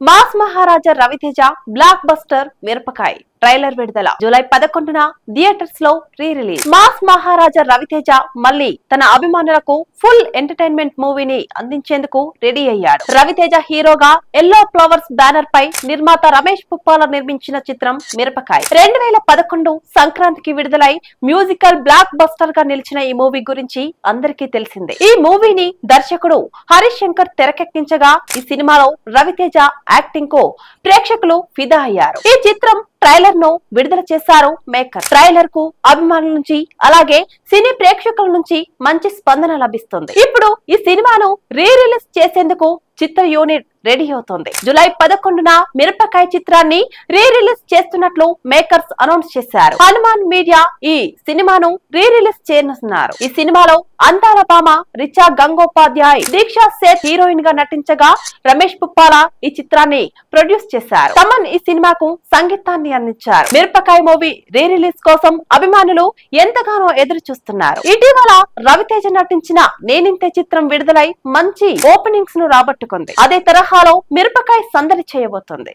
Mass మహారాజా Raviteja block buster మిరపకాయ్ trailer విడుదల July 11న theatres లో re release. Mass మహారాజా రవితేజ మళ్ళీ తన అభిమానులకు ఫుల్ ఎంటర్టైన్మెంట్ మూవీని అందించేందుకు రెడీ అయ్యాడు. రవితేజ హీరోగా ఎల్లో ఫ్లవర్స్ బ్యానర్ పై నిర్మాత రమేష్ పుప్పాల నిర్మించిన చిత్రం మిరపకాయ్ 2011 సంక్రాంతికి విడుదలై మ్యూజికల్ బ్లాక్ బస్టర్ గా నిలిచిన ఈ మూవీ గురించి అందరికీ తెలిసిందే. ఈ మూవీని దర్శకుడు హరీష్ శంకర్ తెరకెక్కించగా ఈ సినిమాలో రవితేజ యాక్టింగ్ కు ప్రేక్షకులు ఫిదా అయ్యారు. ఈ చిత్రం ట్రైలర్ ను విడుదల చేశారు మేకర్. ట్రైలర్ కు అభిమానుల నుంచి అలాగే సినీ ప్రేక్షకుల నుంచి మంచి స్పందన లభిస్తుంది. ఇప్పుడు ఈ సినిమాను రీ రిలీజ్ చేసేందుకు చిత్ర యూనిట్ రెడీ అవుతోంది. జూలై 11న మిరపకాయ్ చిత్రాన్ని రీ రిలీజ్ చేస్తున్నట్లు మేకర్స్ అనౌన్స్ చేశారు. హనుమాన్ మీడియా ఈ సినిమాను రీ రిలీజ్ చేయనున్నారు. ఈ సినిమాలో అందాల భామ రిచా గంగోపాధ్యాయ్, దీక్షా సేత్ హీరోయిన్ గా నటించగా రమేష్ పుప్పాల ఈ చిత్రాన్ని ప్రొడ్యూస్ చేశారు. తమన్ ఈ సినిమాకు సంగీతాన్ని అందించారు. మిరపకాయ్ మూవీ రీ రిలీజ్ కోసం అభిమానులు ఎంతగానో ఎదురు చూస్తున్నారు. ఇటీవల రవితేజ నటించిన నేనింతే చిత్రం విడుదలై మంచి ఓపెనింగ్స్ ను రాబట్టుకుంది. అదే తరహాలో మిరపకాయ్ సందడి చేయబోతోంది.